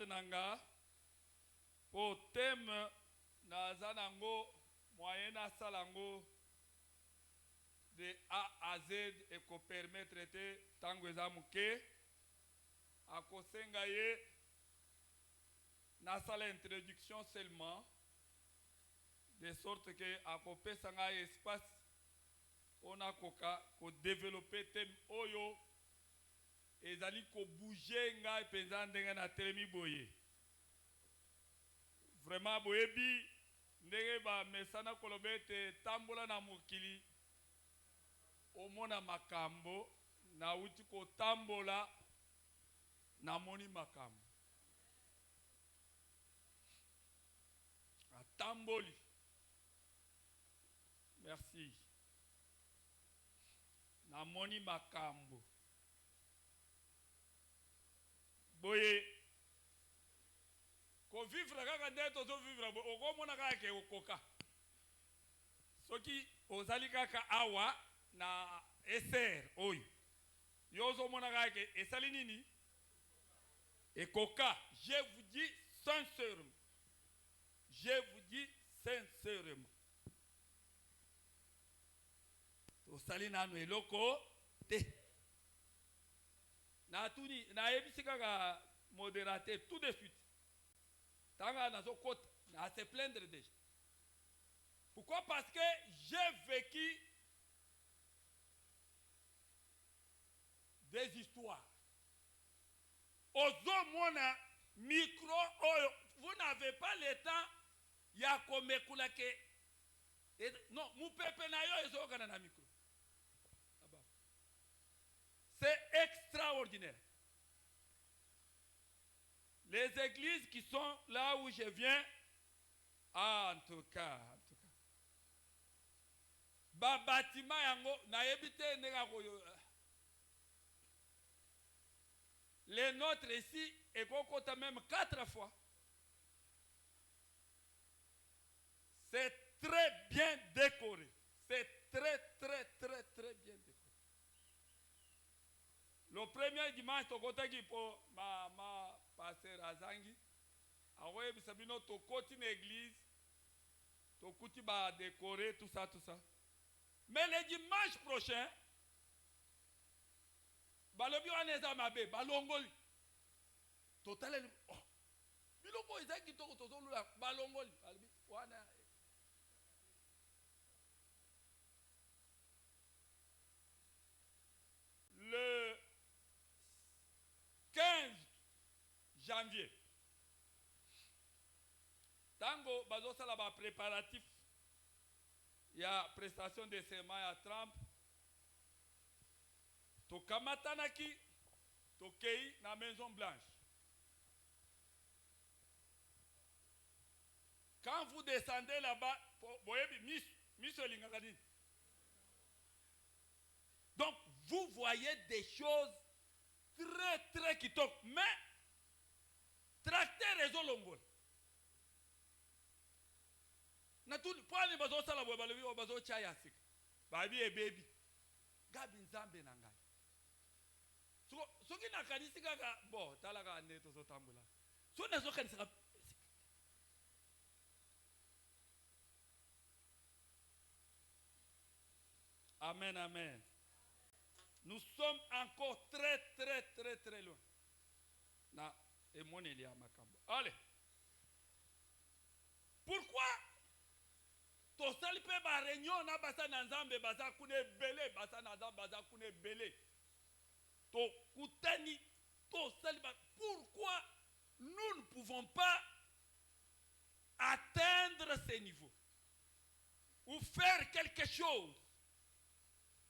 nanga pour thème nazanango moyen na salango de A à Z et qu'on permettre de tango ezamuke akosenga ye na sala introduction seulement de sorte que akopesa nga espace on a ko développer thème oyo ezali ko bouger nga penza ndenge na telemi boye vraiment boyebi ndenge ba mesana kolobete tambola na mokili omona makambo na uti ko tambola na moni makambo atamboli. Merci. Na moni makambo. Boye. Ko vivre kaka ndeto zo vivre bo oko mona kaka ke okoka. Soki ozali kaka awa na eser oyo. Yozo mona kaka ke esali nini? Ekoka. Je vous dis sincèrement. Je vous dis sincèrement. Osali nanu eloko te. Na tuni na ebisika ka modérateur tout de suite. Tanga na zo côté na se plaindre déjà. Pourquoi? Parce que j'ai vécu des histoires. Ozo mona micro oyo, vous n'avez pas le temps ya komekula ke non, mu pepe na yo ezo kana na micro. C'est extraordinaire. Les églises qui sont là où je viens, en tout cas. Ba bâtiment yango na ebite nega koyo. Les nôtres ici et kokota même 4 fois. C'est très bien décoré. C'est très bien décoré. Le premier dimanche, tokotaki pour ma pasteur Azangi. Awe bisabino tokoti na église. Tokuti ba décorer tout ça. Mais le dimanche prochain, balobi waneza mabe, balongoli. Totalé oh. Biloko ezaki toko tozolula balongoli. Balobi wana le 15 janvier, tango bazosala ba préparatif, il y a prestation de serment à Trump. To kamatanaki, to kei na Maison Blanche. Quand vous descendez là-bas, donc vous voyez des choses très qui toquent. Mais tracteur réseau longol. Natul pwani bazo sala bo balobi o bazo chaya sik. Baby e baby. Gabi nzambe na ngai. So ki na kanisi kaka bo talaka neto so tambula. So na so kanisi ka. Amen. Nous sommes encore très loin. Na et mon Elia Makambo. Allez. Pourquoi to sali pe ba réunion na basa na nzambe basa kune belé basa na nzambe basa kune belé. To kutani to sali ba. Pourquoi nous ne pouvons pas atteindre ces niveaux ou faire quelque chose?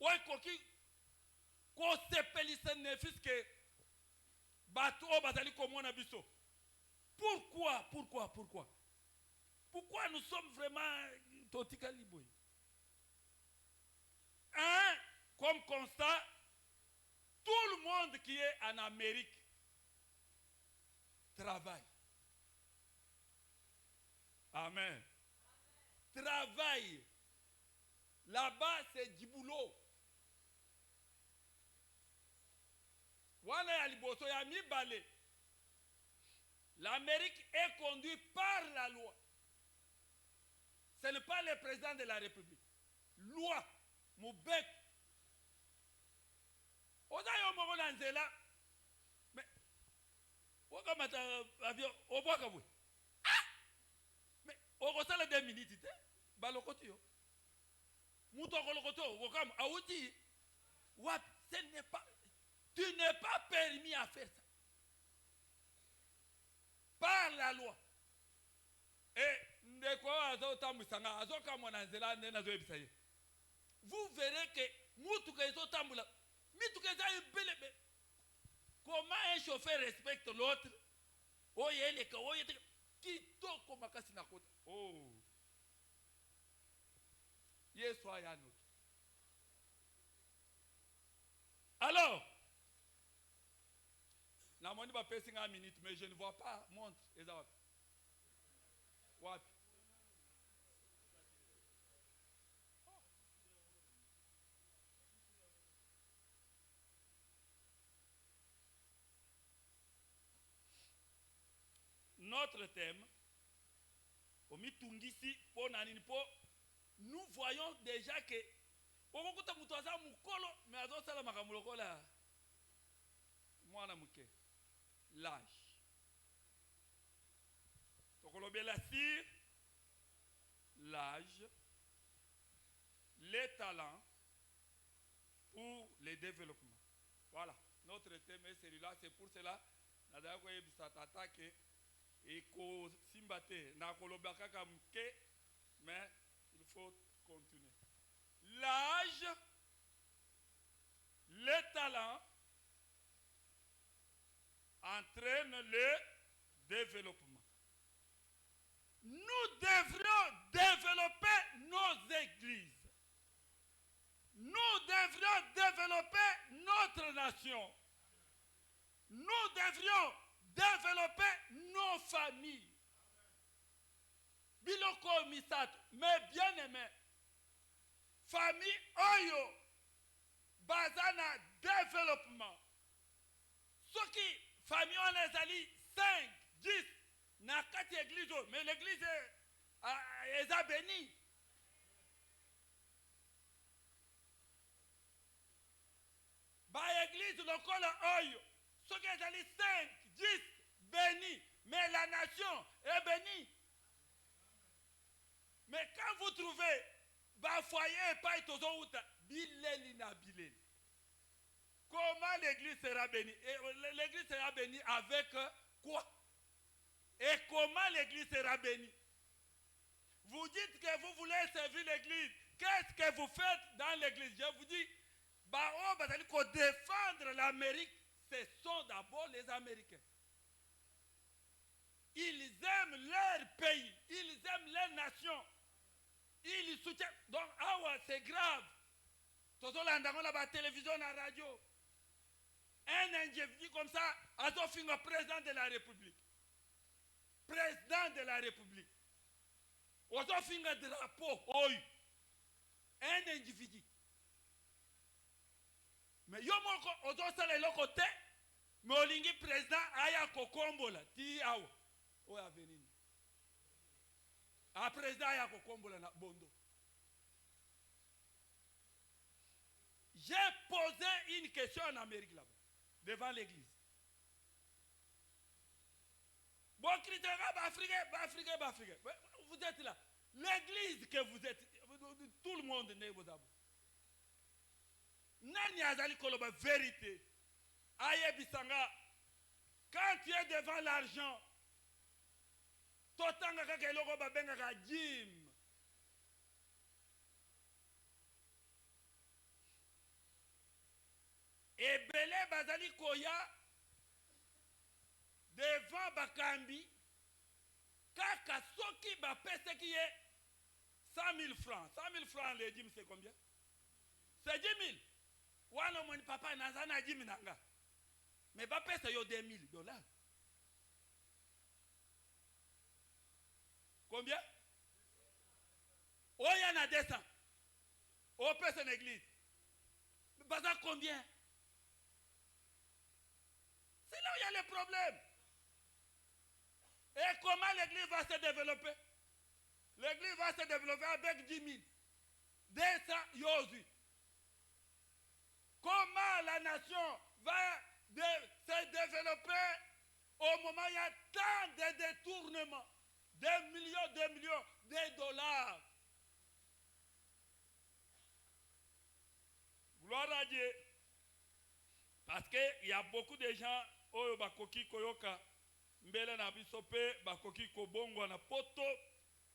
Ouais koki ko sepelisa nefis que bato bazali komona biso. Pourquoi nous sommes vraiment totikali boy? Comme constat, tout le monde qui est en Amérique travaille. Amen. Travaille. Là-bas, c'est du boulot. Wana ya liboso ya mibale. La L'Amérique est conduite par la loi. Ce n'est pas le président de la République. Loi. Moubek. Ozayo moko nzela. Mais okamata avion obwaka bwe. Mais okosala 2 minutes te balokoti yo. Muto kolokoti okam auti. What? Ce n'est pas, tu n'es pas permis à faire ça. Par la loi. Et vous verrez que comment un chauffeur respecte l'autre. Oh. Alors, la monnaie va passer 1 minute, mais je ne vois pas. Montre. What? Notre thème, nous voyons déjà que l'âge. L'âge, les talents pour le développement. Voilà, notre thème est celui-là. C'est pour cela que mais il faut continuer. L'âge, les talents entraînent le développement. Nous devrions développer nos églises. Nous devrions développer notre nation. Nous devrions développer nos familles. Biloko misato, mais bien aimé. Famille oyo, bazana développement. Ce qui, famille on les alliés 5, 10, na kati église, mais l'église est bénie. Ba église lokola oyo, ce qui est alliés 5, 10, béni, mais la nation est bénie. Mais quand vous trouvez ba foyer pas tozouta bileli na bileli, comment l'église sera bénie? L'église sera bénie avec quoi? Et comment l'église sera bénie? Vous dites que vous voulez servir l'église. Qu'est-ce que vous faites dans l'église? Je vous dis, défendre l'Amérique, ce sont d'abord les Américains. Ils aiment leur pays, ils aiment leur nation. Ils soutiennent. Donc, c'est grave. Tout la télévision, la radio. Un individu comme ça, a le président de la République. Président de la République. On a fait un drapeau. Un individu. Mais yo moko ozo sala le côté mais olingi président aya kokombola ti awo o avenir. A président aya kokombola na bondo. J'ai posé une question en Amérique là-bas devant l'église. Bon chrétien Africain. Vous êtes là. L'église que vous êtes, tout le monde n'est pas là. Nani azali koloba vérité. Aye bisanga. Quand tu es devant l'argent, totanga kaka eloko babenga ka jim. Ebele bazali koya devant bakambi kaka soki bapese ki ye 100 000 francs. 100 000 francs les dîmes c'est combien? C'est 10 000. Wano mon papa nazana dîmes nanga. Mais bapese yo 2 000 dollars. Combien? Oya na 200. O pese en église. Baza combien? C'est là où il y a le problème. comment l'église va se développer? L'église va se développer avec 10 000. 200 Yosu. Comment la nation va se développer au moment où il y a tant de détournements, des millions de dollars? Gloire à Dieu. Parce qu'il y a beaucoup de gens oyo bakoki koyoka mbele na biso pe bakoki kobongwa na poto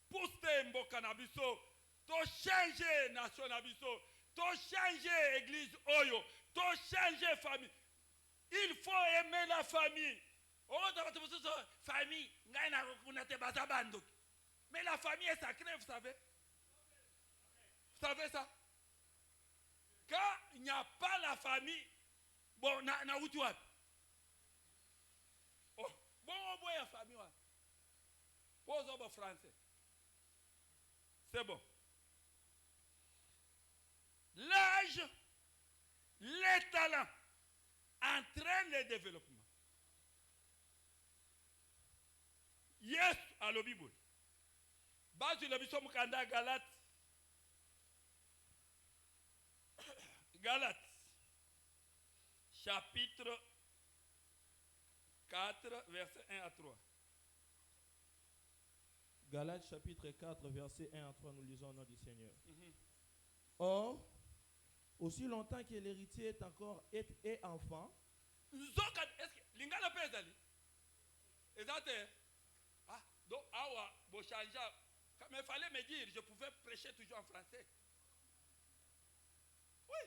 pousse mboka na biso to changer nation na biso to changer église oyo to changer famille. Il faut aimer la famille. Famille, mais la famille est sacrée, vous savez. Vous savez ça? Quand il n'y a pas la famille, bon, na où tu vas? Oh, bon, on la famille. Pose au français. C'est bon. L'âge, les talents entraînent le développement. Yes, à la Bible. Bas sur le biso mukanda Galate. Galates, chapitre 4, versets 1 à 3. Galates, chapitre 4, versets 1 à 3, nous lisons au nom du Seigneur. Or, aussi longtemps que l'héritier est encore est enfant, est-ce que l'ingala peut ezali? Exactement. Ah, donc awa bo chanja. Mais il fallait me dire, je pouvais prêcher toujours en français. Oui.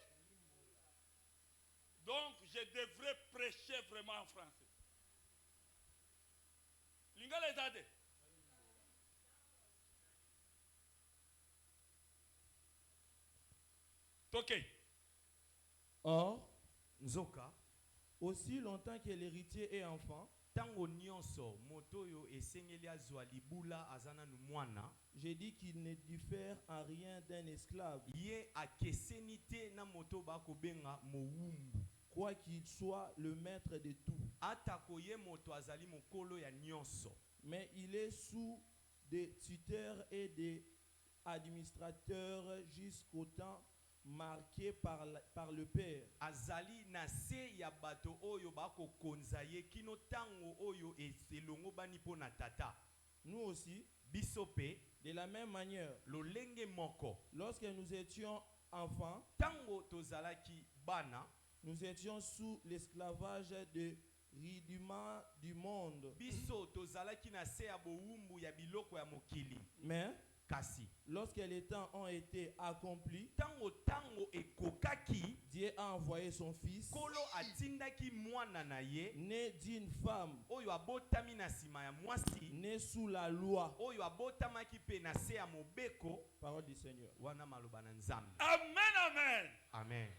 Donc, je devrais prêcher vraiment en français. Lingala ezade. Ok. Or, Nzoka, aussi longtemps que l'héritier est enfant, tango nyonso motoyo esengeli azwa libula azana numwana, j'ai dit qu'il ne diffère en rien d'un esclave, ye akesenite na moto bako benga mowumbu, quoi qu'il soit le maître de tout. atako ye moto azali mokolo ya nyonso, mais il est sous des tuteurs et des administrateurs jusqu'au temps marqué par le Père. azali na se ya bato oyo bako konza ye kino tango oyo eselongo bani po na tata. Nous aussi, bisope, de la même manière, lolenge moko, lorsque nous étions enfants, tango tozalaki bana, nous étions sous l'esclavage de rudiments du monde. biso tozalaki na se ya bowumbu ya biloko ya mokili. Mais kasi lorsque les temps ont été accomplis, tango ekokaki, Dieu a envoyé son fils, kolo atindaki mwana na ye, né d'une femme, oyo abotami na sima ya mwasi, né sous la loi. oyo abotamaki pe na se ya mobeko. Parole du Seigneur. Wana maloba na Nzambe. Amen, amen. Amen.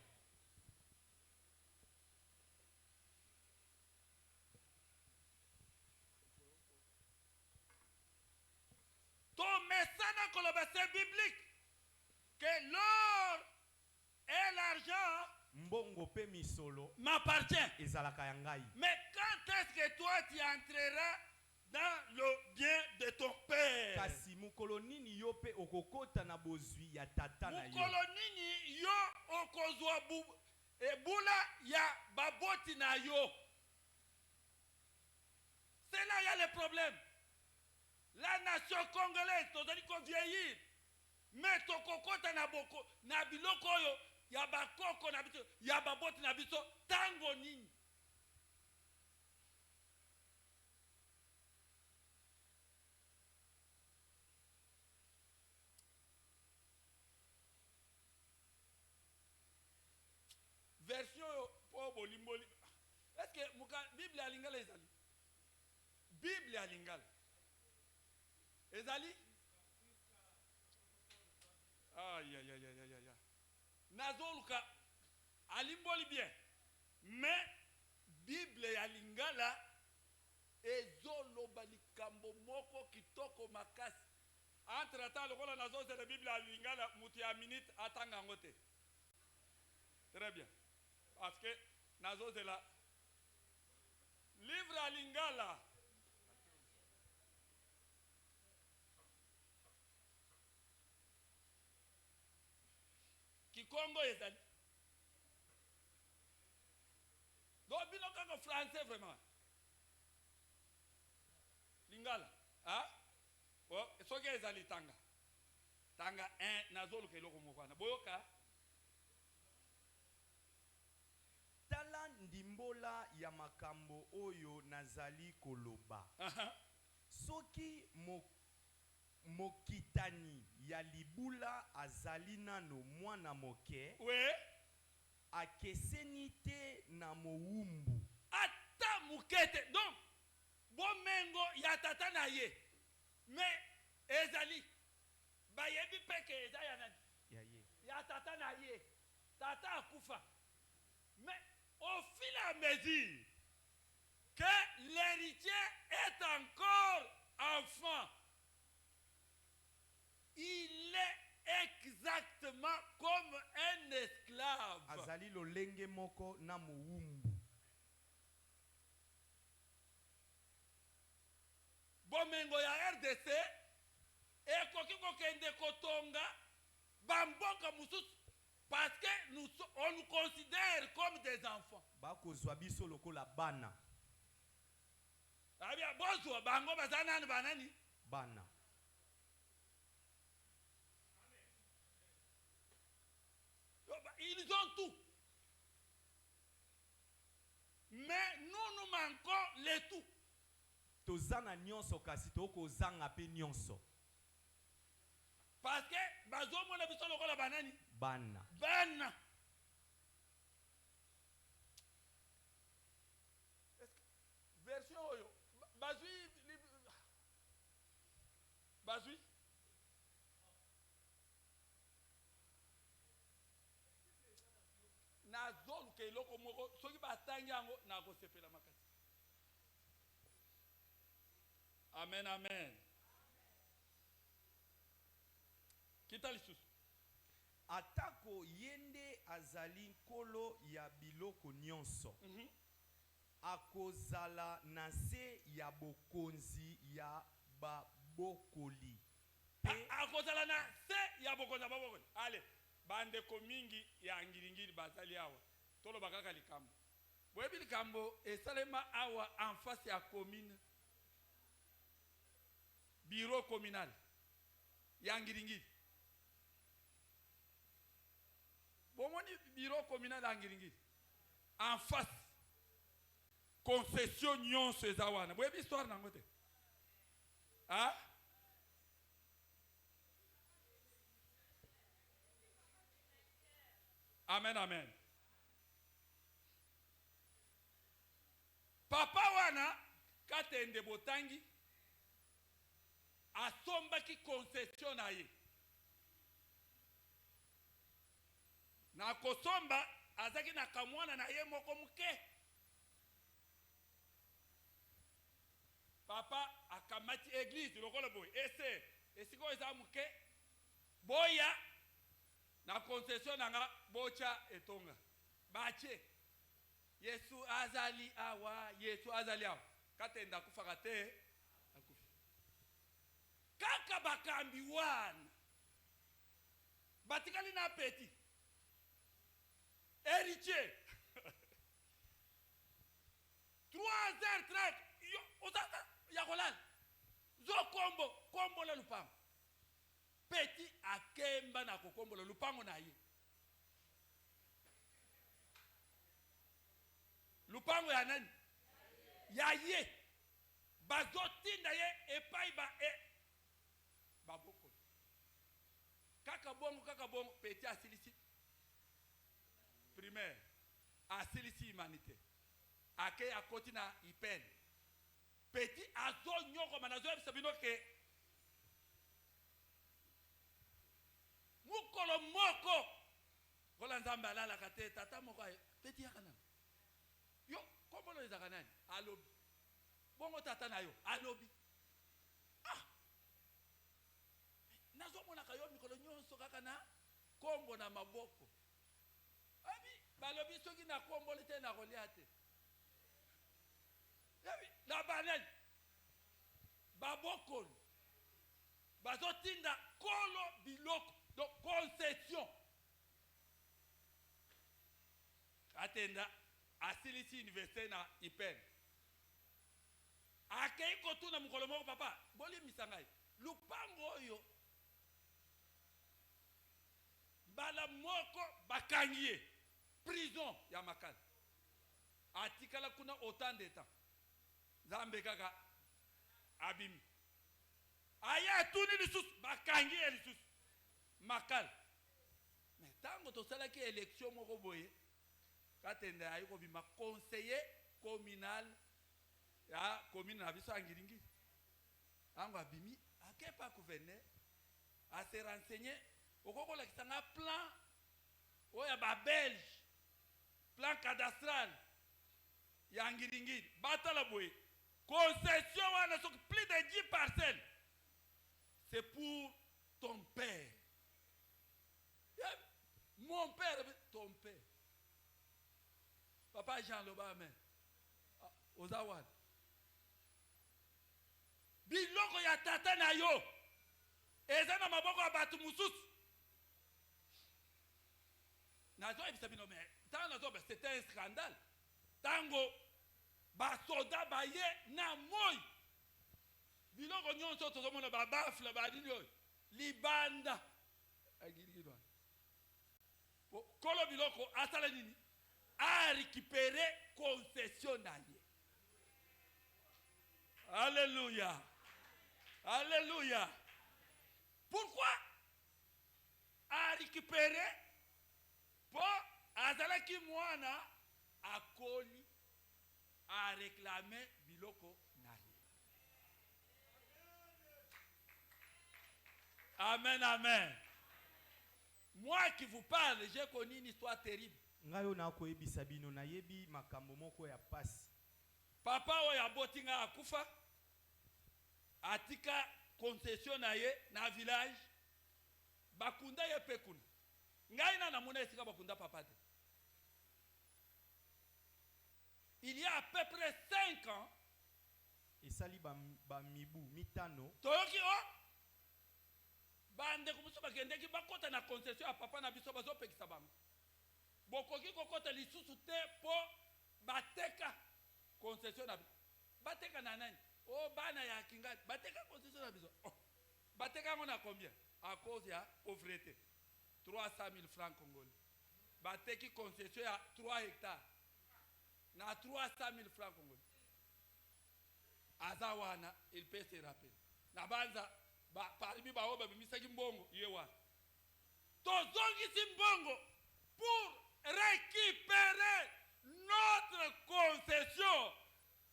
Ton message c'est biblique. Que l'or et l'argent Mbongo pe misolo m'appartient. ezalaka ya ngai. Mais quand est-ce que toi tu entreras dans le bien de ton père? Kasi mukolo nini yo pe okokota na bozwi ya tata na yo. Mukolo nini yo okozwa ebula ya baboti na yo? C'est là il y a le problème. La nation congolaise tozali ko vieillir. Mais tokokota na boko na biloko oyo ya bakoko na biso ya baboti na biso tango nini? Version pour bolimboli. Est-ce que muka Bible ya lingala ezali? Bible ya lingala ezali? Aïe aïe aïe aïe aïe. Nazoluka alimboli bien. Mais Bible ya lingala ezoloba likambo moko kitoko makasi. Entre temps lokola nazozela Bible ya lingala mutu ya minute atanga ngote. Très bien. Parce que nazozela livre ya lingala Congo ezali. Donc bino kaka français vraiment. Lingala, ah? Oh, soki ezali tanga. Tanga 1 nazolu ke loko mokwana. Boyoka. Tala ndimbola ya makambo oyo nazali koloba. Soki mokitani ya libula azali nano mwana moke. Oui. Akeseni te na mowumbu. Ata mukete. Donc, bomengo ya tata na ye. Mais ezali. Bayebi peke eza ya nani? Ya ye. Ya tata na ye. Tata akufa. Mais au fil et à mesure que l'héritier est encore enfant, il est exactement comme un esclave. Azali lolenge moko na mowumbu. Bomengo ya RDC ekoki kokende kotonga bamboka mususu parce que on nous considère comme des enfants. Bakozwa biso lokola bana. Abia bozwa bango bazana banani? Bana. Ils ont tout. Mais nous manquons les tout. Tozana nyonso kasi toko zanga pe nyonso. Parce que bazo mona biso lokola banani? Bana. Bana. Version oyo bazui bazui na zone ke loko moko soki batangi yango na ko sepela makasi. Amen, amen. Kita lisusu. Atako yende azali nkolo ya biloko nyonso. Akozala na se ya bokonzi ya babokoli. Akozala na se ya bokonzi ya babokoli. Allez, bande komingi ya ngiringiri bazali awa. Tolo bakaka likambo. Boyebi likambo esalema awa en face ya commune. Bureau communal. Ya ngiringiri. Bomoni bureau communal ya ngiringiri. En face. Concession nyonso ezawana. Boyebi histoire nango te. Ah? Amen, amen. Papa wana katende botangi asombaki concession na ye. Na kosomba azaki na kamwana na ye moko muke. Papa akamati église lokola boy. Ese esiko eza muke boya na concession nanga bocha etonga. Bache Yesu azali awa, Yesu azali awa. Katenda kufaka te akufi. Kaka bakambi wana batikali na peti héritier 3h30 yo otaka ya kolala zo kombo la lupango peti akemba na kokombola lupango na ye lupango ya nani ya ye bazotinda ye epai ba baboko kaka bongo peti asilisi primaire asilisi humanité ake akoti na ipen peti azo nyoko manazo ebisa bino ke mukolo moko kola nzambe alala kate tata moko peti yakana yo kombono ezaka nani alobi bongo tata na yo alobi nazomona kayo mikolo nyonso kaka na kombo na maboko abi balobi soki na kombo lete na kolia te abi la banane babokolo bazotinda kolo biloko donc concession atenda asilisi université na IPN akei kotuna mukolo moko papa boli misangai lupango oyo bala moko bakangie prison ya makala atikala kuna autant de temps Zambe kaka abimi aya tuni lisusu bakangie lisusu makala mais tango tosalaki élection moko boye katenda ayi ko bima conseiller communal ya commune na biso angiringi ango abimi akepa gouverneur a se renseigner okokola kisanga plan oya ba belge plan cadastral ya ngiringi batala boye concession wana sok plus de 10 parcelles c'est pour ton père. Mon père, ton père. Papa Jean Loba, amen. Ozawad. Biloko ya tata na yo. Eza na maboko ya batu mususu. Nazo ebisabino me. Tango c'était un scandale. Tango ba soda ba ye na moi. Biloko nyonso tozomona ba bafla ba dino. Libanda. Agirigirwa. Kolo biloko asala nini? A récupérer concession d'allié. Alléluia. Alléluia. Pourquoi? A récupérer pour azalaki mwana akoli a réclamer biloko n'allié. Amen, amen. Moi qui vous parle, j'ai connu une histoire terrible. Ngayo na ko ebisa bino na yebi makambo moko ya pasi. Papa oyo abotinga akufa atika concession na ye na village bakunda ye pekuna. Ngai na namuna esika bakunda papa te. Il y a à peu près 5 ans, Esali ba mibu mitano. toyoki o bande kumusu bakendeki bakota na concession ya papa na biso bazopekisa bango. Bokoki kokota lisusu te po bateka concession na bateka na nani? Oh bana ya kingati bateka concession na biso. Oh, bateka ngona combien? À cause ya pauvreté. 300 000 francs congolais. Bateki concession ya 3 hectares. Na 300 000 francs congolais. Azawana il peut se rappeler. Na banza parmi baoba bimisaki mbongo yewa. Tozongi simbongo pour récupérer notre concession,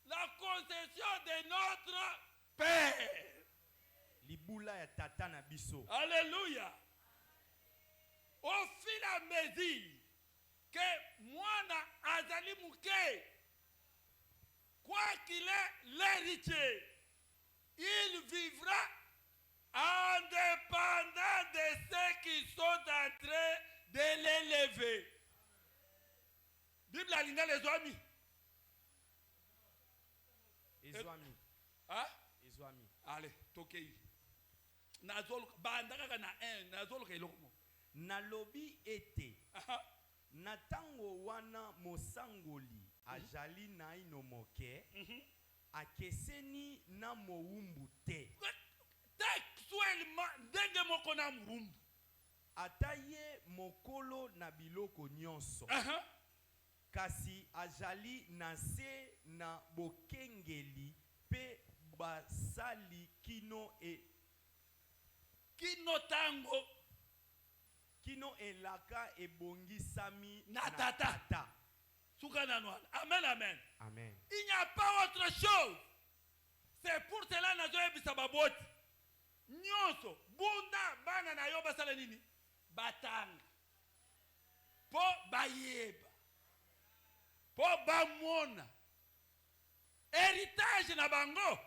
la concession de notre Père. Libula ya tata na biso. Alléluia. Au fil et à mesure que mwana azali muke, quoi qu'il est l'héritier, il vivra indépendant de ceux qui sont en train de l'élever. Bible alinga les amis. Ezwami. Hein? Ezwami. Allez, tokei. Nazol bandaka na un nazol keloko. Nalobi ete. Natango wana mosangoli ajali na ino moke. Akeseni na moumbu te. Textuellement ndenge moko na murumbu. Ataye mokolo na biloko nyonso. Kasi ajali na se na bokengeli pe basali kino tango kino elaka ebongisami na tata. Soukana noir. Amen, amen. Amen. Il n'y a pas autre chose. C'est pour cela que nous avons dit nyonso bunda bana na yo basala nini batanga po bayeba po bamona héritage na bango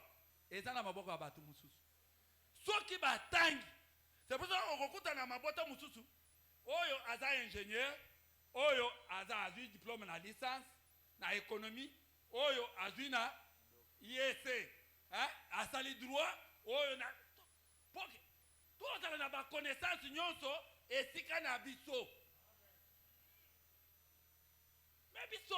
eza na maboko ya batu mususu soki batangi. C'est pour ça okokuta na mabota mususu oyo aza ingénieur oyo aza azui diplôme na licence na économie oyo azui na IEC asali droit oyo na poke tozala na ba connaissance nyonso esika na biso. Mais biso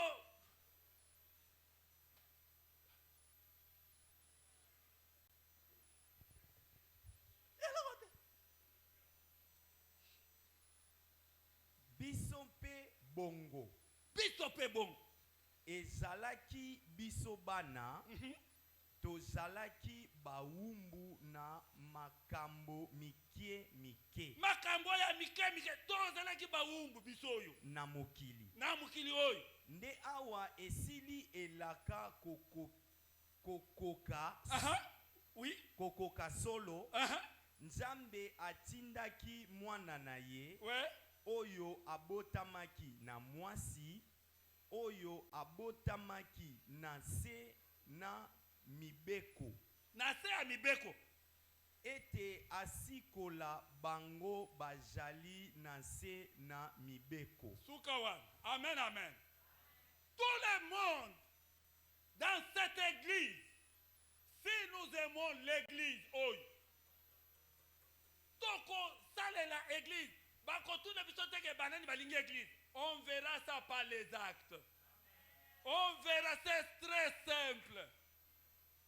biso mpe bongo biso pe bon. ezalaki biso bana tozalaki bawumbu na makambo mike mike Makambo ya mike mike tozalaki bawumbu biso oyo na mokili na mokili oyo. nde awa esili elaka kokoka Aha. Oui. kokoka solo Aha. nzambe atindaki mwana na ye Ouais. oyo abotamaki na mwasi oyo abotamaki na se na mibeko Na se ya mibeko. ete asikola bango bajali na se na mibeko. Soukawan. Amen, amen. Tout le monde dans cette église, si nous aimons l'église, oyo, toko salela église, bako tuna biso teke banani balingi église, on verra ça par les actes. On verra, c'est très simple.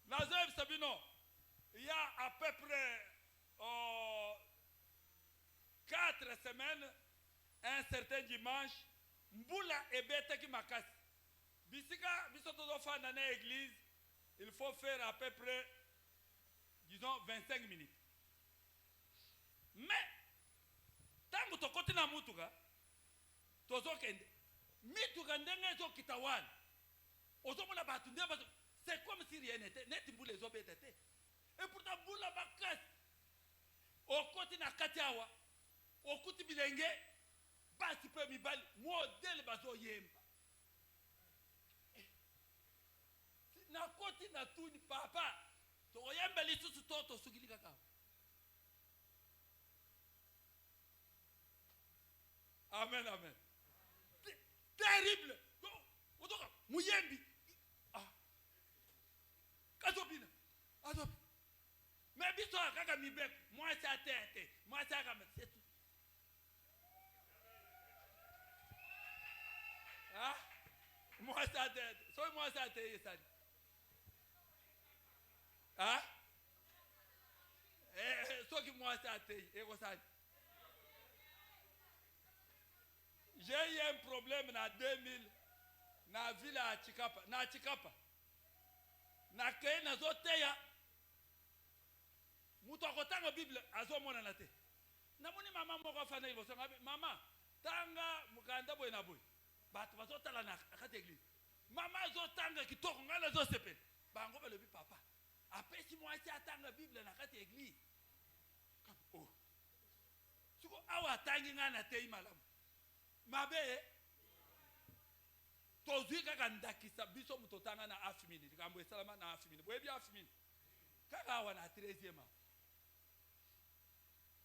Nazem Sabino, il y a à peu près 4 semaines, un certain dimanche, Mboula et Beteki Makas. Bisika, bisoto fa dans l'église, il faut faire à peu près, disons, 25 minutes. Mais, tangu tokoti na mutuga, tozo kende, mituga ndenge zo kitawala, ozo mona batu ndenge bato, c'est comme si rien n'était, net Mboula zo betete. Et pourtant Mboula Makas, okoti na katiawa, okuti bilenge, basi pe mibali, modele bazo yemba. Na koti na tuni papa, to yemba lisusu toto sugili kaka. Amen, amen. Terrible. Otoka, muyembi. Ah. Kazobina. Azobi. Mais biso kaka mibek, moi ça tête, moi ça kama c'est tout. Ah? Moi ça tête. So moi ça tête ça. Ah? So qui moi ça tête, et ça. J'ai eu un problème en 2000 dans la ville à Chikapa. Na Chikapa. Na kei na zoteya. Mutu akotanga Bible azomona na te. Namoni mama moko fana ivoso ngabe mama tanga mukanda boy na boy. Batu bazotala na kati église. Mama azotanga kitoko ngala zo sepel. Bango balobi papa. Apesi mwasi atanga Bible na kati église. Oh. Suko awa tangi ngana te imalamu. Mabe tozwi kaka ndakisa biso mutotanga na afimini likambo esalama na afimini boyebi afimini kaka awa na 13e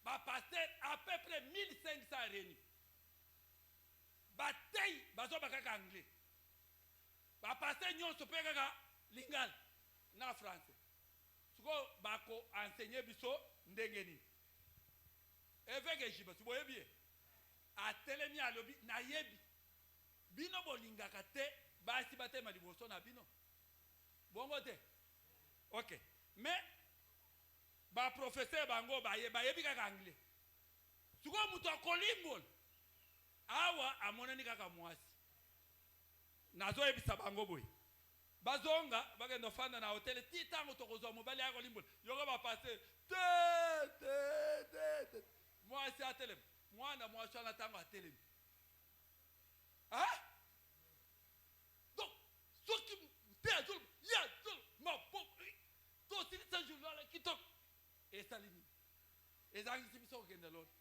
ba pasteur à peu près 1500 réunis batay bazo bakaka anglais ba pasteur nyonso pe kaka lingala na français suko bako enseigner biso ndenge nini eveke jiba boyebi a telemi alobi na yebi bino bolingaka te basi batema liboso na bino bongo te. OK, mais ba professeur bango ba yebi kaka anglais suko mutu akolimbol awa amonani kaka mwasi nazo yebisa bango boy bazonga bagenda fanda na hotel titango tokozwa mobali yako limbol yoko ba passer te mwasi atelem mwana mwasi ana tango atelemi. Ah? Donc, ceux qui t'aident, il y a ma pauvre. Toi, c'est ça, je vois qui toque. Et ça, limite. Et ça, c'est ça qui est de l'autre.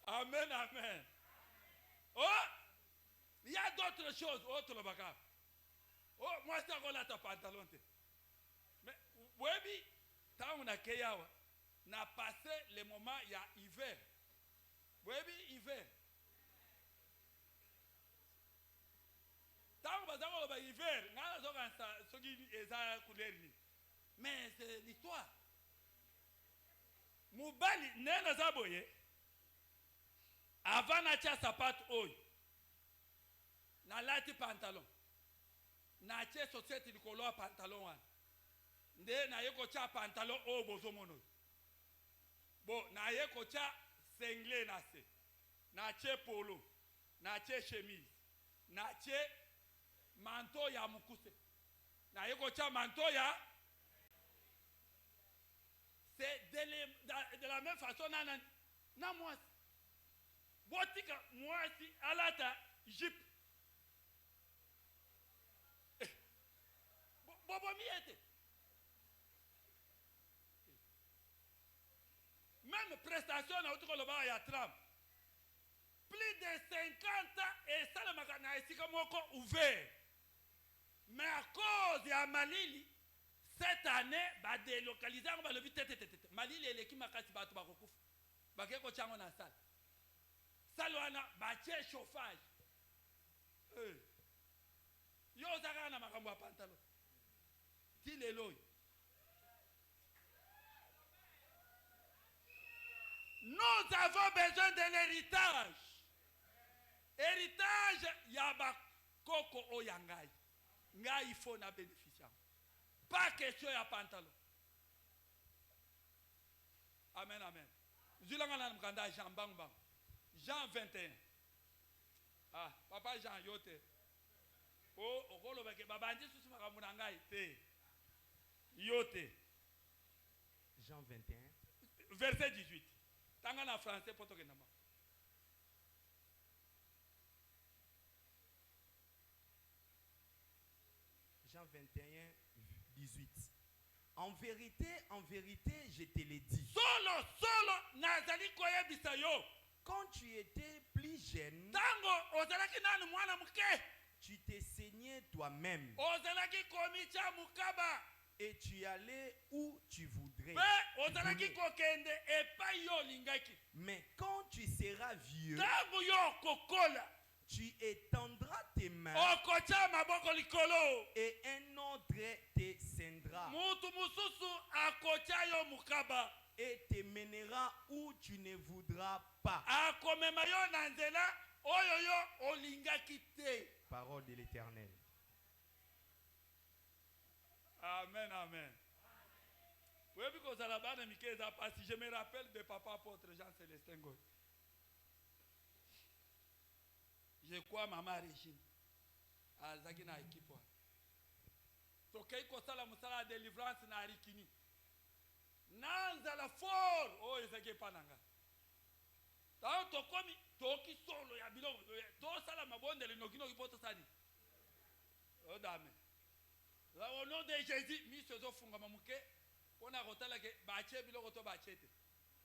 Amen, amen. Oh, il y a d'autres choses. Autre le bagarre. Oh, moi, c'est encore là, ta pantalon. Mais, oui, tant on a Keyawa, on a passé les moments, il y a hiver. Oui, hiver. Tant que vous avez hiver, mais c'est l'histoire. Mubali, nena zaboye, avant na tia sapat oy. nalati pantalon natie société likolo ya pantalon wana nde naye kotia pantalon oyo bozomono bo naye kotia sengle na se natie polo natie chemise natie manteau ya mukuse naye kotia manteau ya c'est de la même façon na mwasi botika mwasi alata jupe bobo miete même prestation na utiko loba ya tram plus de 50 ans et ça le makana esika moko ouvert mais à cause ya malili cette année ba délocaliser ba lobi tete malili eleki makasi bato bakokufa bakeko chango na salle salwana ba tie chauffage yo zaka na makambo ya pantalon tilelo nous avons besoin de l'héritage héritage ya bakoko oyangai ngai il faut na bénéficier pas question ya pantalon amen amen zulanga na mkanda Jean Bang Jean 21 ah papa Jean yote o okolo beke babandi susu makambo na ngai te yote Jean 21 verset 18 tanga na français poto ke nama Jean 21 18 en vérité je te l'ai dit solo nazali koyebisa yo quand tu étais plus jeune tango ozalaki nanu mwana muke tu t'es saigné toi-même ozalaki komicha mukaba et tu allais où tu voudrais. Mais quand tu seras vieux, tu étendras tes mains et un autre te scindra et te mènera où tu ne voudras pas. Parole de l'Éternel. Amen, amen. Oui, parce que je me rappelle de papa apôtre Jean-Célestin Goy. Je crois maman Régine. Azaki na équipe. Tokei kosala musala délivrance na rikini. Nanza la fort. Oh, ezaki pananga. Tao tokomi toki solo ya biloko. To sala mabonde le nokino kipoto sani. Oh dame. Au nom de Jésus, mi sozo funga mamuke, on a rotala ke bache biloko to bachete.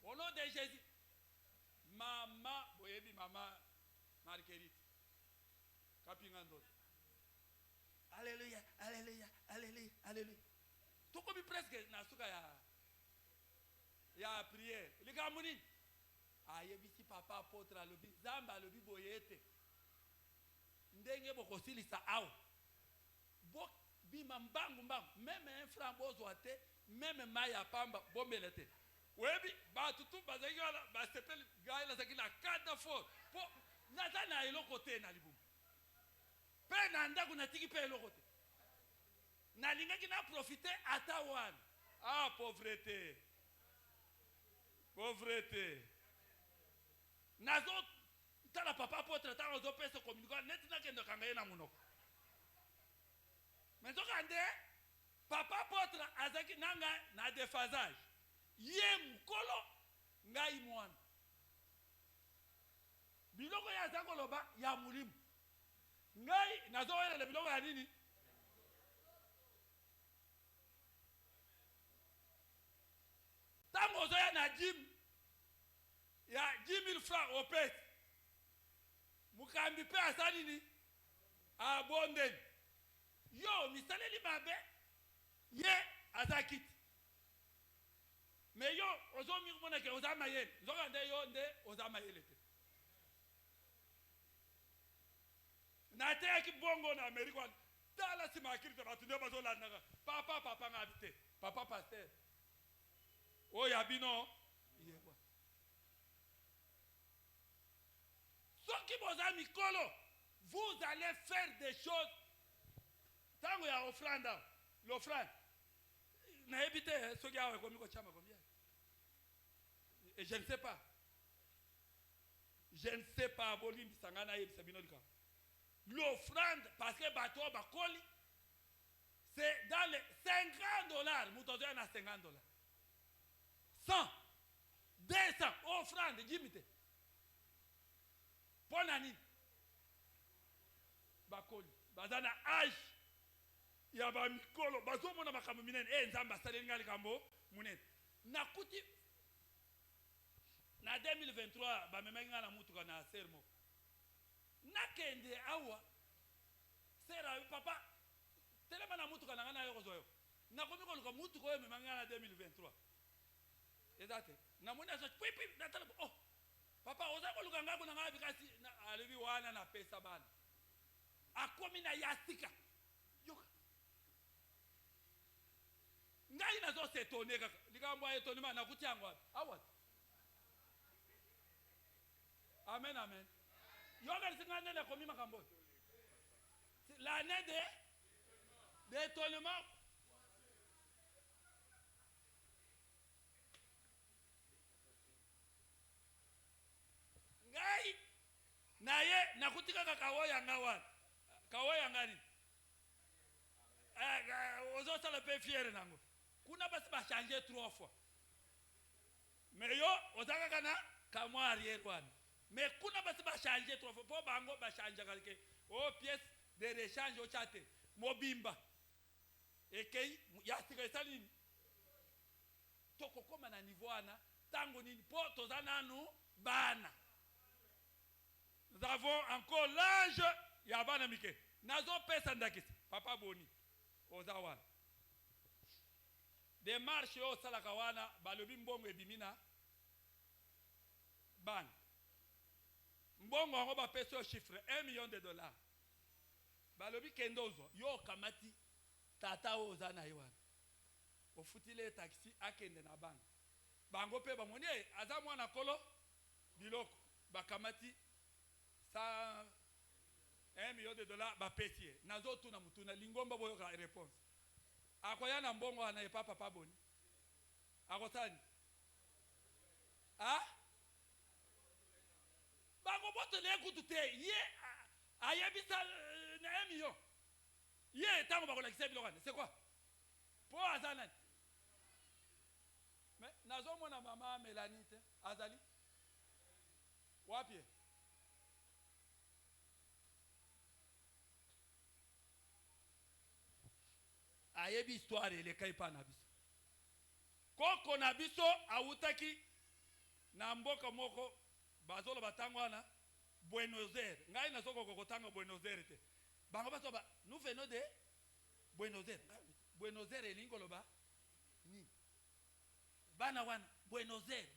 Au nom de Jésus, maman, boyebi maman Marguerite, kapingando. Alléluia, alléluia, alléluia, alléluia. Tout comme presque nasuka ya prière. Les gars moni, ayebisi papa apôtre alobi, zamba alobi boyete. Ndenge bokosili sa awo. Bok bima mbangu même un franc bozwate même maya pamba bombelete webi ba tutu bazagala ba sepel gaila zakila kada fo po nazana eloko te na libumu pe na ndaku na tiki pe eloko te na lingaki na profiter ata wana ah pauvreté nazo tala papa potre tala zo pesa communiquer net na kendo kanga na munoko mais papa potre azaki nanga na déphasage ye mukolo ngai mwana biloko ya zango loba ya mulimu ngai nazoela le biloko ya nini tango zoya na gym ya 10,000 francs au pèse mukambi pe asani ni abondeni yo misaleli mabe ye azakiti mais yo ozomi mona ke ozama yele nzoka nde yo nde ozama yele te na te ki bongo na Amerika tala si makiri te batu nde bazolandaka papa ngabite papa pasteur o ya bino yebwa soki boza mikolo vous allez faire des choses. Tant qu'il y a offrande, l'offrande, et je ne sais pas. Je ne sais pas. L'offrande, parce que bateau bakoli, c'est dans les $50. Moutozo na $50. 100, 200, offrande, jimite. Ponani. Bakoli. Bazana âge. Yaba mikolo. Bazo mona makambo minene. Nzamba salenga likambo. Munene. Nakuti. Na 2023, bamemenga na mutuka na sermo. Nakende awa. Sera papa. Telema na mutuka na ngana yoko zoyo. Nakomi ko luka mutuka yo memenga na 2023. Ezate. Na mona so pipi natala oh. Papa oza ko luka ngako na ngabi kasi alibi wana na pesa bana. Akomi na yasika. Yoka. Ngai nazo setone kaka. Likambo etone mana kutiangwa. Awat. Amen, amen. Yoga l'année de combien makambo? L'année d'étonnement. Ngai naye nakutika kakawoya ngawa. Kawoya ngani? Ozo sala pe fier nango. Kuna basi ba changer 3 fois. Mais yo ozaka kana kamwa arrière one. Mais kuna basi ba changer 3 fois. Po bango ba changer quelque. Oh pièce de rechange au chat. Mobimba. Ekei yasika salini. Toko koma na niveau ana tango nini po tozana nu bana. Nous avons encore l'âge ya bana mike. Nazo pesa ndakisi. Papa boni. Ozawana. Démarche yo salaka wana balobi mbongo ebimina ban. Mbongo ngo ba pesa chiffre $1 million. Balobi kendozo yo kamati tata ozana yiwana. Ofutile taxi akende na bank. Bango pe bamoni aza mwana kolo biloko bakamati $1 million ba pesie. Nazo tuna mutuna lingomba boyo ka réponse. Akoya na mbongo ana papa boni. Akotani. Ah? Bango boto le kutute ye ayebisa na $1 million. Ye tango bakola kisebi lokane. C'est quoi? Po azana. Mais nazo mona mama Melanite azali. Wapi? Ayebi histoire ele kaipa na biso. Koko na biso awutaki na mboka moko bazolo batangwana Buenos Aires. Ngai na soko kokotanga Buenos Aires te. Bango baso ba nous venons de Buenos Aires. Buenos Aires lingolo ba ni. Bana wana Buenos Aires.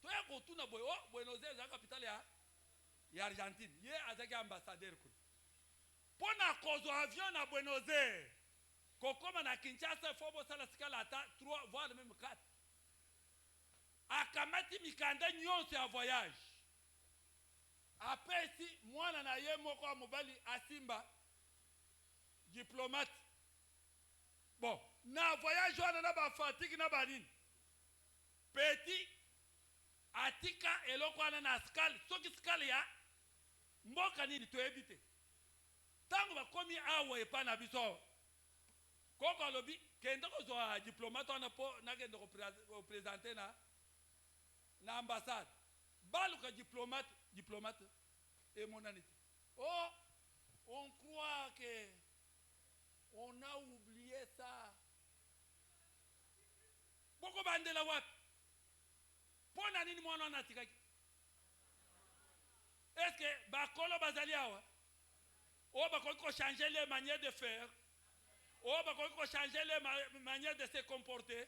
Toya ko tuna boyo Buenos Aires la capitale ya Argentine. Ye azaki ambassadeur kule. Pona kozo avion na Buenos Aires. Kokoma na Kinshasa fobo sala sikala ata 3 voire même 4. Akamati mikanda nyonso ya voyage. Après si mwana na ye moko mobali asimba diplomate. Bon, na voyage wana na ba fatigue na banini. Petit atika eloko wana na skali, soki skali ya mboka nini to ebite. Tango bakomi awa epa na biso. Koko lobi kende ko zo diplomate wana po na kende ko présenter na ambassade. Baluka diplomate et monanité. Oh, on croit que on a oublié ça. Boko bandela wapi? Pona nini mwana na tikaki? Est-ce que bakolo bazali awa? Oh, bakolo changer les manières de faire. Oh, bakolo changer les manières de se comporter.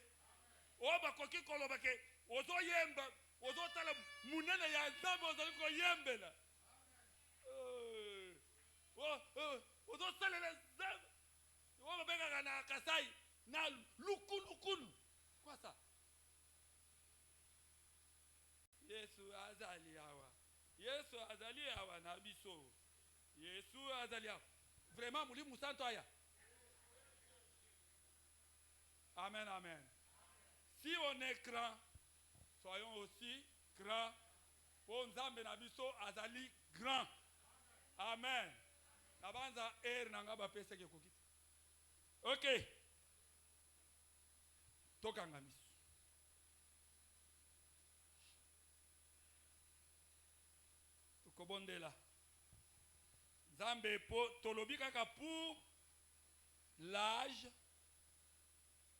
Oh, bakolo koloba ke ozo yemba, ozo tala munene ya nzambe ozo ko yembela. Ozo tala la nzambe. Oh, babeka na kasai na lukulu. Quoi ça? Yesu azali awa na biso. Yesu azalia. Vraiment, mouli musanto aya. Amen, amen. Si on est grand, soyons aussi grands. Pour Nzambe na biso azali grand. Amen. Nabanza nanga ba pesa ke kokita. OK. Tokanga miso. Tokobondela. Nzambe po tolobi kaka pour l'âge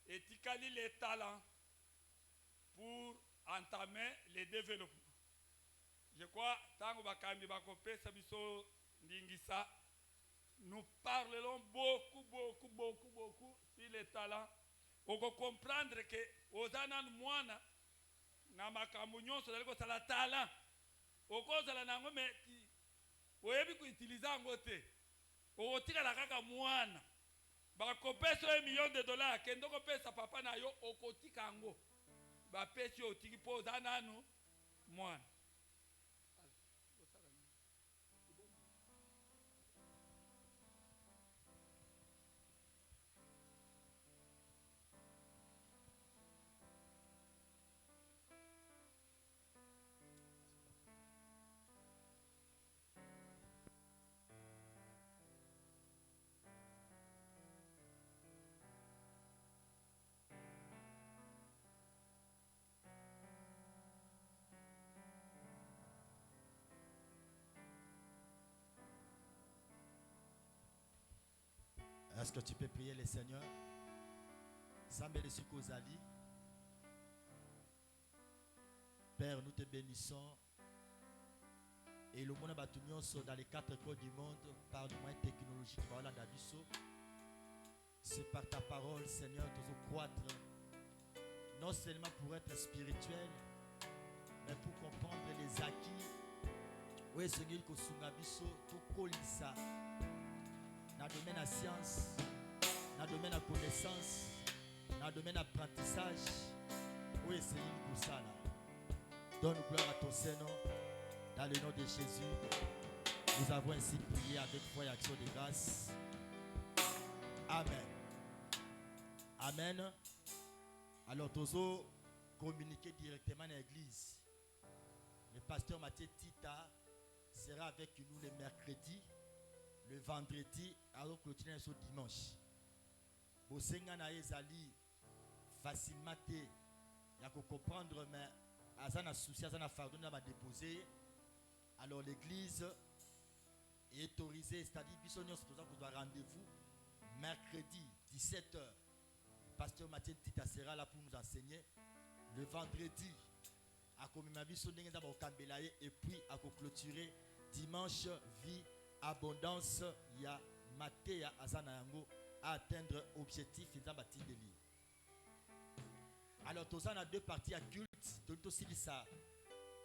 etikali les talents pour entamer le développement. Je crois tango bakambi bakopesa biso ndingisa, nous parlerons beaucoup sur les talents. On peut comprendre que ozana mwana na makambo nyonso daliko sala talent. Okozala nango meti oyebi ku utiliser ngo te. Okotika la kaka mwana. Bakopesa $1 million kendo kopesa papa na yo okotika ngo. Ba pesi otiki po ozana no mwana. Est-ce que tu peux prier le Seigneur? Zambele Sukozali. Père, nous te bénissons. Et le monde dans les 4 coins du monde, par le moyen technologique, voilà d'Abisso. C'est par ta parole, Seigneur, de croître. Non seulement pour être spirituel, mais pour comprendre les acquis. Oui, Seigneur, que Sungabisso, tout colissa. Dans le domaine de la science, dans le domaine de la connaissance, dans le domaine de l'apprentissage. Oui, Seigneur, pour ça. Donne gloire à ton Seigneur. Dans le nom de Jésus, nous avons ainsi prié avec foi et action de grâce. Amen. Amen. Alors, nous allons communiquer directement dans l'église. Le pasteur Mathieu Tita sera avec nous le mercredi, le vendredi, alors que le ce dimanche. Bosenga na ezali facilement te ya comprendre, mais azana souci, azana fardeau na ba déposer. Alors l'église est autorisée, c'est-à-dire bisognos pour ça qu'on doit rendez-vous mercredi 17h. Pasteur Mathieu Tita sera là pour nous enseigner. Le vendredi à commémoration et puis à clôturer dimanche vie abondance ya Matéa Azanayango à atteindre objectif et d'abati de lui. Alors tous on a deux parties à culte, tout aussi ça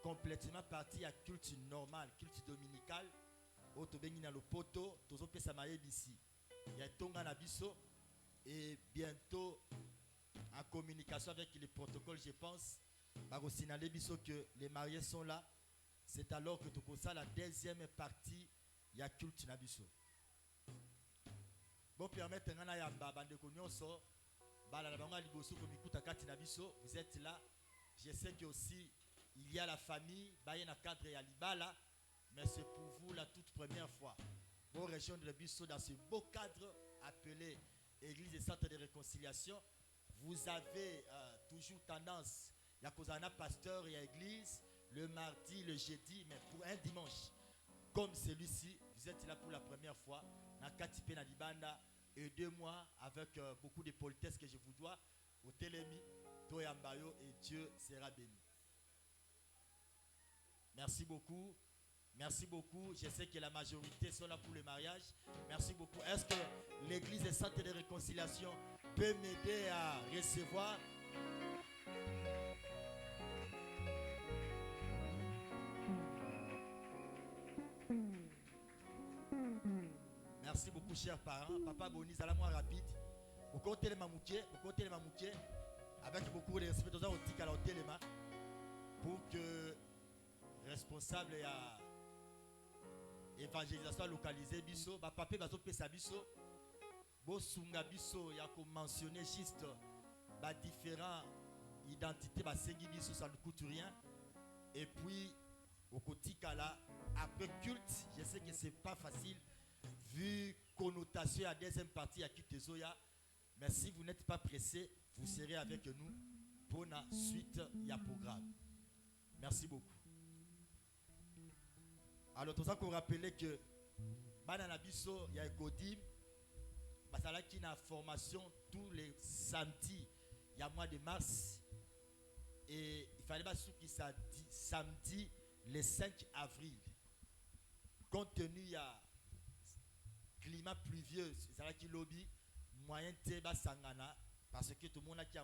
complètement partie à culte normal, culte dominical. Auto bengi na le poto, tous on peut s'amailler d'ici. Il y a tonga na biso et bientôt en communication avec les protocoles, je pense, par aussi na biso que les mariés sont là. C'est alors que tout ça la deuxième partie, il y a culte na biso. Bon permettre ngana ya bande konyonso bala na bango liboso ko mikuta kati na biso, vous êtes là. Je sais que aussi il y a la famille, baye na cadre ya libala, mais c'est pour vous la toute première fois. Bon rejoindre biso dans ce beau cadre appelé Église et Centre de Réconciliation. Vous avez toujours tendance, il y a cause un pasteur et église le mardi, le jeudi, mais pour un dimanche comme celui-ci, vous êtes là pour la première fois. Na Katipe na Libanda, et 2 mois avec beaucoup de politesse que je vous dois. Au Télémi, Toyambayo, et Dieu sera béni. Merci beaucoup. Merci beaucoup. Je sais que la majorité sont là pour le mariage. Merci beaucoup. Est-ce que l'église et Centre de Réconciliation peut m'aider à recevoir? Merci beaucoup, chers parents. Papa Boni, ça la moins rapide. Au côté les mamoukiers, avec beaucoup de respect, dans un outil à l'hôtel pour que responsable évangélisation localisée biso ba papé bazo pesa biso bo sunga biso ya ko mentionner juste ba différents identités ba sengi biso ça ne coûte rien et puis au kotikala après culte je sais que c'est pas facile vu connotation à deuxième partie à Kitezoya mais si vous n'êtes pas pressé vous serez avec nous pour la suite ya programme. Merci beaucoup. Alors, tout ça qu'on rappelait que Banana Bisso, il y a Kodim, parce qu'il y a une formation tous les samedis, il y a mois de mars, et il fallait pas ce qui ça dit samedi le 5 avril. Compte tenu il y a climat pluvieux, c'est ça qui lobby, moyen de sangana, parce que tout le monde a qui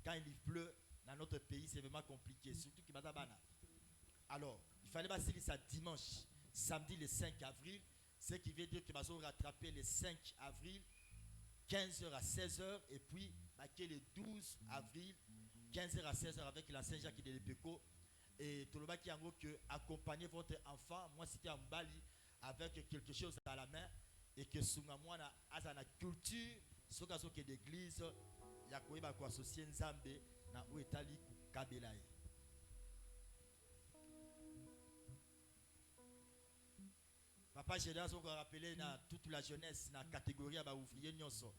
quand il pleut dans notre pays, c'est vraiment compliqué, surtout qui m'a bana. Alors, il fallait passer ça dimanche, samedi le 5 avril, ce qui veut dire que nous allons rattraper le 5 avril, 15h à 16h, et puis le 12 avril, 15h à 16h avec la Saint-Jacques de l'Epéco. Et tout le monde qui a que accompagner votre enfant, moi c'était en Bali, avec quelque chose à la main, et que sous moi, dans la culture, ce cas que d'église, il y a quoi associer Nzambe, na où est Ali Kabelaï. Papa, j'ai déjà rappelé dans toute la jeunesse, dans la catégorie à ouvrier nyonso.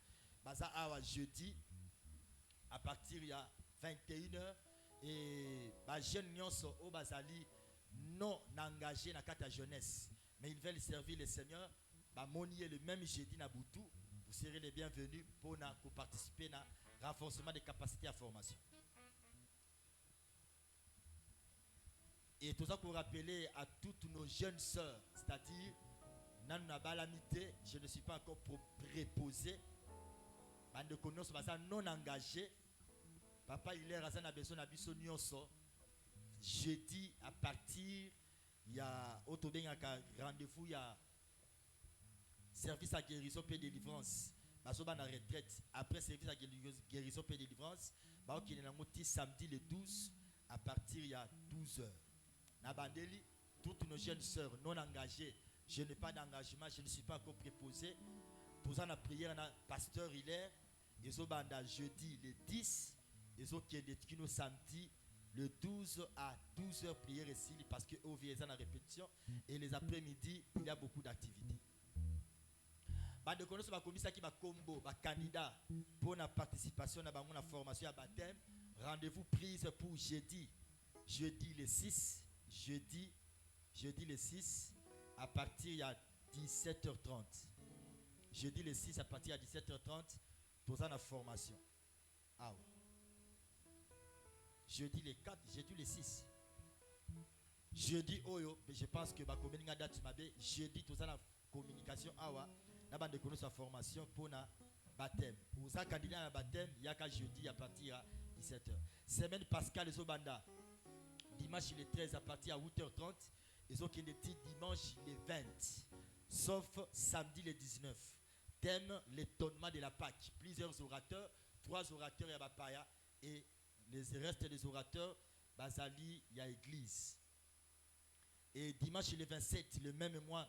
Baza awa jeudi, à partir de 21h, et les jeunes nyonso au bazali non engagés dans la jeunesse, mais ils veulent servir le Seigneur. Bah monier le même jeudi na Boutou, vous serez les bienvenus pour participer au renforcement des capacités à formation. Et tout ça pour rappeler à toutes nos jeunes sœurs, c'est-à-dire, je ne suis pas encore préposé. Bande connaissance non engagé. Papa il est a besoin de biso nyonso. Jeudi à partir il y a rendez-vous il y a service à guérison et délivrance. Baso ba na retraite après service à guérison et délivrance, ba qui est samedi le 12 à partir il y a 12h. Nabandeli, toutes nos jeunes sœurs non engagées, je n'ai pas d'engagement, je ne suis pas encore préposé. Pour ça, la prière, pasteur Hilaire, ils ont jeudi le 10, ils ont qui est samedi le 12 à 12h prière ici, parce que au vieux la répétition, et les après-midi, il y a beaucoup d'activités. De connaître ma commission qui va combo, ma candidat pour la participation à la formation à baptême, rendez-vous prise pour jeudi le 6. Jeudi le 6 à partir de 17h30. Jeudi le 6 à partir de 17h30 pour la formation. Ah ouais. Jeudi le 4, jeudi le 6. Jeudi oyo, je pense que ma communication date mabe jeudi tout ça la communication awa na bande de sa formation pour na baptême. Pour ça candidat à baptême, il y a qu'à jeudi à partir de 17h. Semaine Pascal Zobanda. Dimanche le 13 à partir de 8h30. Ils ont des petits dimanche le 20. Sauf samedi le 19. Thème l'étonnement de la Pâque. Plusieurs orateurs, 3 orateurs à Bapaya et les restes des orateurs, Basali, il y a église. Et dimanche le 27, le même mois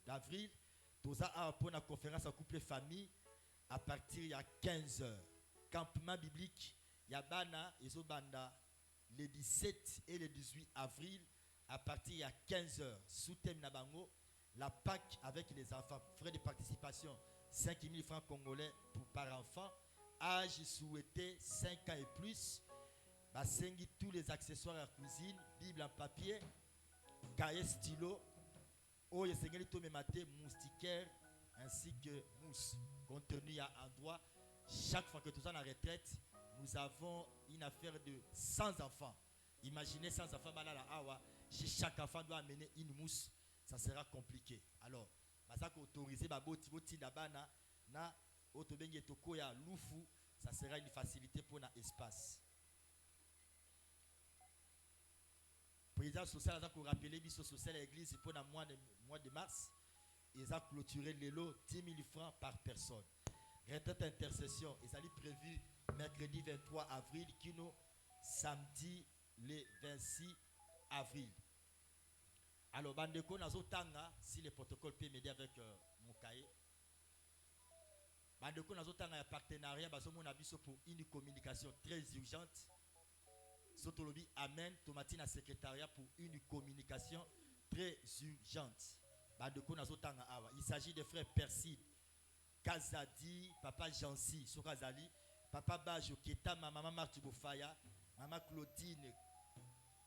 d'avril, tout ça a pour la conférence à couple famille à partir de 15h. Campement biblique, il y a Bana, et Zobanda. Le 17 et le 18 avril, à partir de 15h, sous thème Nabango, la Pâque avec les enfants, frais de participation 5 000 francs congolais par enfant, âge souhaité 5 ans et plus, basengi tous les accessoires à cuisine, Bible en papier, cahier stylo, oh yesengeli to memate moustiquaire ainsi que mousse, contenu à endroit. Chaque fois que tu es en retraite, nous avons une affaire de 100 enfants. Imaginez 100 enfants, si chaque enfant doit amener une mousse, ça sera compliqué. Alors, ça sera une facilité pour l'espace. Président social a rappelé que social l'église pour le mois de mars, ils ont clôturé les lots 10 000 francs par personne. Retraite intercession, ils ont prévu mercredi 23 avril, kino samedi le 26 avril. Alors, bandeko nazotanga, si le protocole peut m'aider avec mon cahier. Bandeko nazotanga un partenariat bazomona biso pour une communication très urgente. Sotolobi amen, tomati na secrétariat pour une communication très urgente. Bandeko nazotanga awa. Il s'agit de frères Perside, Kazadi, papa Jansi, Sokazali, papa Bajo Keta, maman Marti Bofaya, maman Claudine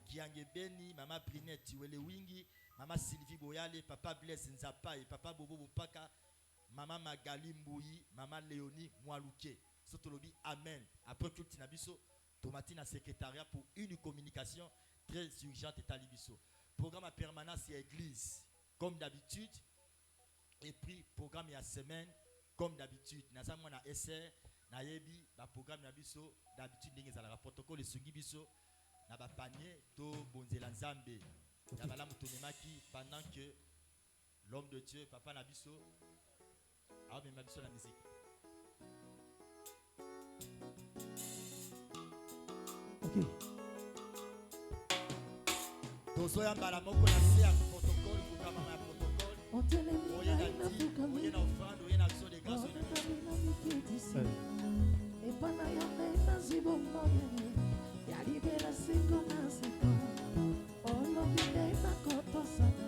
Kiangebeni, maman Brinette Wele Wingi, maman Sylvie Boyale, papa Blaise Nzapa et papa Bobo Bopaka, maman Magali Mbouyi, maman Léonie Mwalouke. Sotolobi amen. Après tout tinabiso, tomati na secrétariat pour une communication très urgente et talibiso. Programme à permanence et église comme d'habitude. Et puis programme à semaine comme d'habitude. Naza mwana SR na yebi ba programme na biso d'habitude ndenge ezalaka protocole esungi biso na ba panier to bonzela nzambe. Ya balamu tonemaki pendant que l'homme de Dieu papa na biso a même biso la musique. Ok. Tozoya mbala moko na se ya protocole kokama ya protocole. Oye na offrande, oye na action de grâce, oye na